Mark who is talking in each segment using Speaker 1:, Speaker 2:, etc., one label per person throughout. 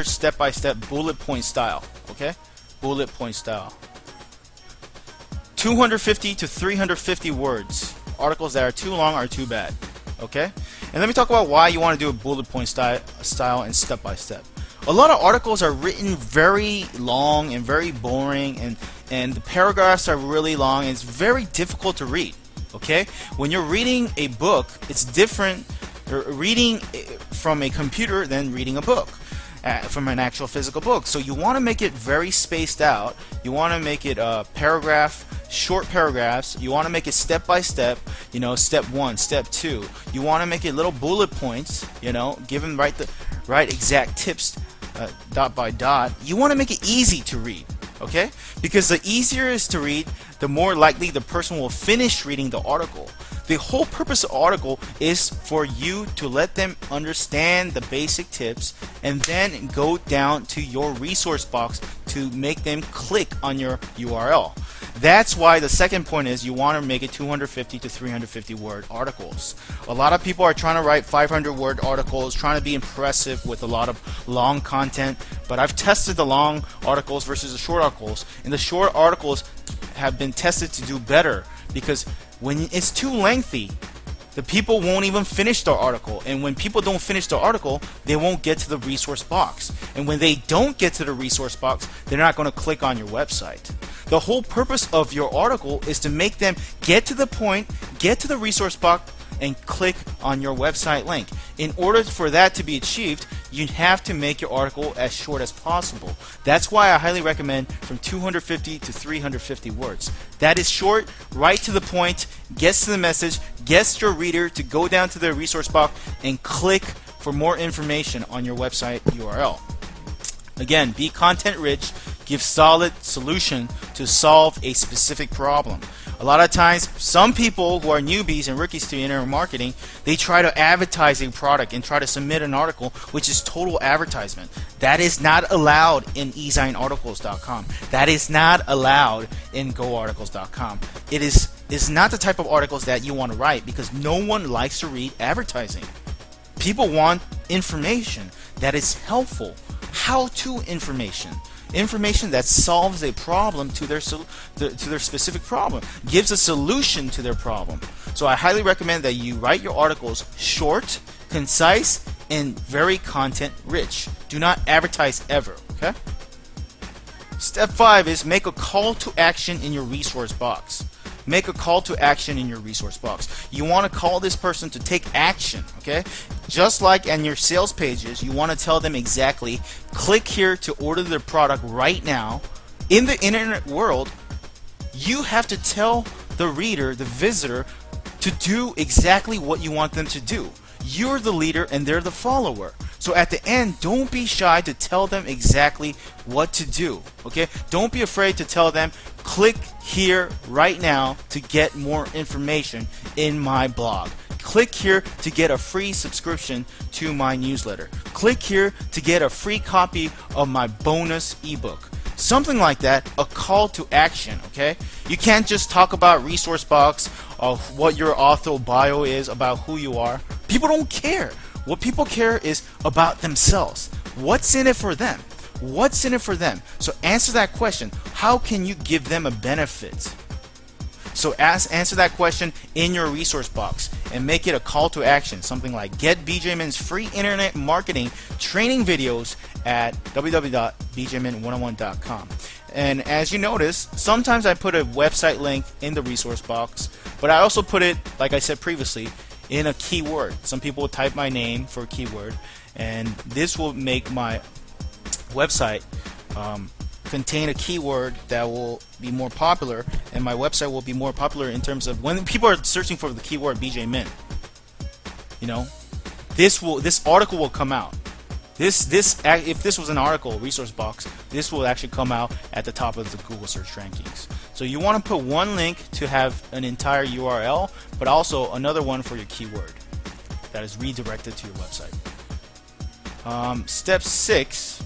Speaker 1: standard step-by-step bullet point style. Okay, bullet point style. 250 to 350 words. Articles that are too long are too bad. Okay, and let me talk about why you want to do a bullet point style and step-by-step. A lot of articles are written very long and very boring, and the paragraphs are really long, and it's very difficult to read. Okay, when you're reading a book, it's different reading from a computer than reading a book, from an actual physical book. So you want to make it very spaced out. You want to make it short paragraphs. You want to make it step by step. You know, step 1, step 2. You want to make it little bullet points. You know, give them the right exact tips, dot by dot. You want to make it easy to read. Okay, because the easier it is to read, the more likely the person will finish reading the article. The whole purpose of the article is for you to let them understand the basic tips and then go down to your resource box to make them click on your URL. That's why the second point is you want to make it 250 to 350 word articles. A lot of people are trying to write 500 word articles, trying to be impressive with a lot of long content, but I've tested the long articles versus the short articles, and the short articles have been tested to do better, because when it's too lengthy, the people won't even finish their article, and when people don't finish their article, they won't get to the resource box, and when they don't get to the resource box, they're not going to click on your website. The whole purpose of your article is to make them get to the point, get to the resource box, and click on your website link. In order for that to be achieved, you have to make your article as short as possible. That's why I highly recommend from 250 to 350 words. That is short, right to the point, gets to the message, gets your reader to go down to the resource box and click for more information on your website URL. Again, be content rich, give solid solution to solve a specific problem. A lot of times, some people who are newbies and rookies to internet marketing, they try to advertise a product and try to submit an article, which is total advertisement. That is not allowed in ezinearticles.com. That is not allowed in goarticles.com. It is not the type of articles that you want to write, because no one likes to read advertising. People want information that is helpful, how-to information. Information that solves a problem to their specific problem, gives a solution to their problem. So I highly recommend that you write your articles short, concise, and very content rich. Do not advertise ever. Okay? Step 5 is make a call to action in your resource box. Make a call to action in your resource box. You want to call this person to take action, okay? Just like on your sales pages, you want to tell them exactly, click here to order their product right now. In the internet world, you have to tell the reader, the visitor, to do exactly what you want them to do. You're the leader and they're the follower. So at the end, don't be shy to tell them exactly what to do. Okay? Don't be afraid to tell them, click here right now to get more information in my blog. Click here to get a free subscription to my newsletter. Click here to get a free copy of my bonus ebook. Something like that, a call to action, okay? You can't just talk about resource box of what your author bio is, about who you are. People don't care. What people care is about themselves. What's in it for them? What's in it for them? So answer that question. How can you give them a benefit? So answer that question in your resource box and make it a call to action. Something like, get BJMin's free internet marketing training videos at www.bjmin101.com. And as you notice, sometimes I put a website link in the resource box, but I also put it, like I said previously, in a keyword. Some people will type my name for a keyword, and this will make my website contain a keyword that will be more popular, and my website will be more popular in terms of when people are searching for the keyword BJMin. You know, this article will come out. If this was an article resource box, this will actually come out at the top of the Google search rankings. So you want to put one link to have an entire URL, but also another one for your keyword that is redirected to your website. Step 6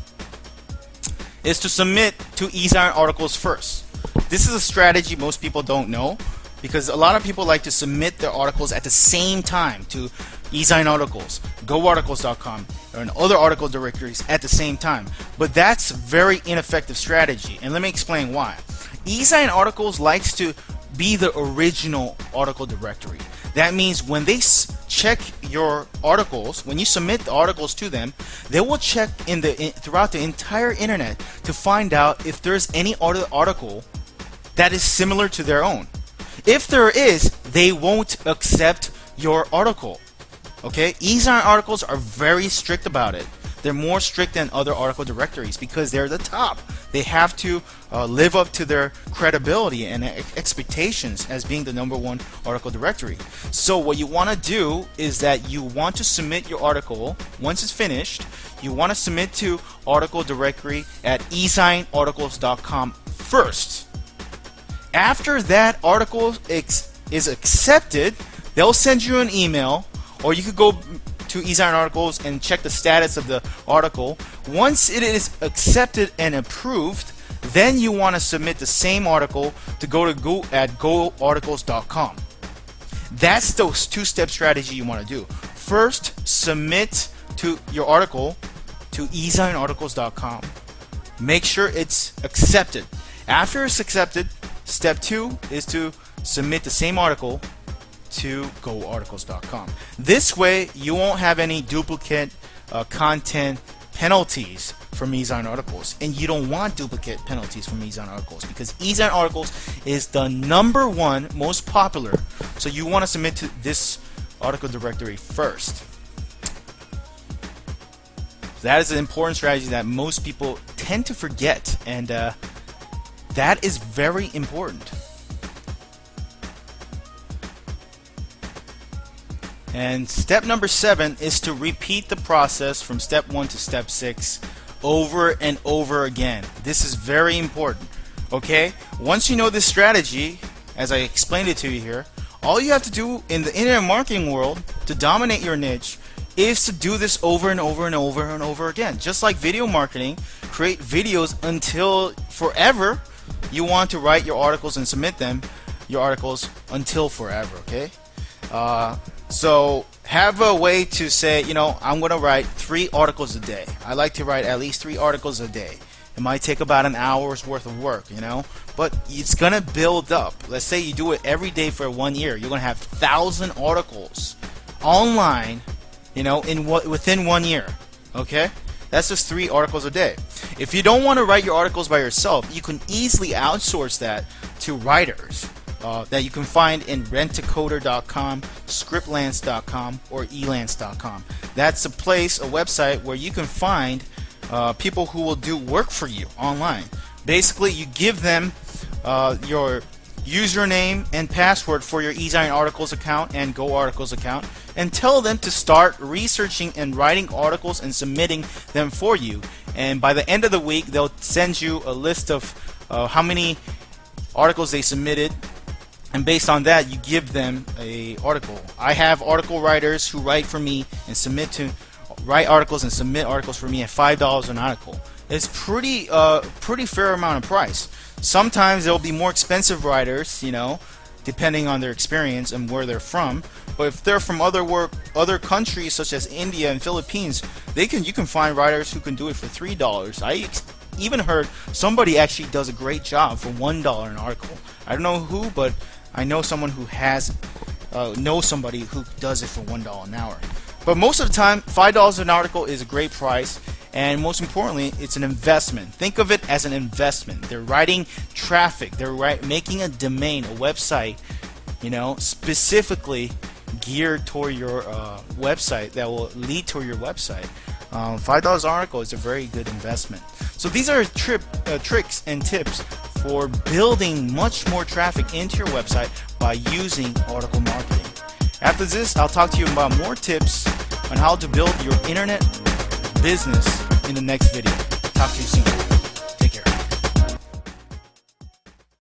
Speaker 1: is to submit to Ezine articles first. This is a strategy most people don't know, because a lot of people like to submit their articles at the same time to eSign Articles, GoArticles.com, and other article directories at the same time. But that's a very ineffective strategy, and let me explain why. eSign Articles likes to be the original article directory. That means when they check your articles, when you submit the articles to them, they will check throughout the entire internet to find out if there's any article that is similar to their own. If there is, they won't accept your article. Okay, eSign Articles are very strict about it. They're more strict than other article directories because they're the top. They have to live up to their credibility and expectations as being the #1 article directory. So what you want to do is that you want to submit your article. Once it's finished, you want to submit to article directory at esignarticles.com first. After that article is accepted, they'll send you an email, or you could go to eSign Articles and check the status of the article. Once it is accepted and approved, then you want to submit the same article to GoArticles.com. That's the two-step strategy you want to do. First, submit to your article to esignarticles.com. Make sure it's accepted. After it's accepted, step 2 is to submit the same article to GoArticles.com. This way, you won't have any duplicate content penalties from eSign Articles, and you don't want duplicate penalties from eSign Articles because eSign Articles is the #1 most popular. So you want to submit to this article directory first. That is an important strategy that most people tend to forget, and that is very important. And step number 7 is to repeat the process from step 1 to step 6 over and over again. This is very important. Okay? Once you know this strategy, as I explained it to you here, all you have to do in the internet marketing world to dominate your niche is to do this over and over and over and over again. Just like video marketing, create videos until forever. You want to write your articles and submit them, your articles, until forever. Okay? So have a way to say, you know, I'm going to write 3 articles a day. I like to write at least 3 articles a day. It might take about an hour's worth of work, you know, but it's going to build up. Let's say you do it every day for 1 year. You're going to have 1,000 articles online, you know, within 1 year. Okay? That's just 3 articles a day. If you don't want to write your articles by yourself, you can easily outsource that to writers. That you can find in rentacoder.com, scriptlance.com, or elance.com. That's a website where you can find people who will do work for you online. Basically, you give them your username and password for your eSign Articles account and GoArticles account, and tell them to start researching and writing articles and submitting them for you. And by the end of the week, they'll send you a list of how many articles they submitted. And based on that, you give them a article. I have article writers who write for me and write articles and submit articles for me at $5 an article. It's pretty fair amount of price. Sometimes there'll be more expensive writers, you know, depending on their experience and where they're from. But if they're from other countries such as India and Philippines, you can find writers who can do it for $3. I even heard somebody actually does a great job for $1 an article. I don't know who, but I know someone who knows somebody who does it for $1 an hour. But most of the time, $5 an article is a great price, and most importantly, it's an investment. Think of it as an investment. They're writing traffic. They're making a domain, a website, you know, specifically geared toward your website that will lead to your website. $5 an article is a very good investment. So these are tricks and tips for building much more traffic into your website by using article marketing. After this, I'll talk to you about more tips on how to build your internet business in the next video. Talk to you soon.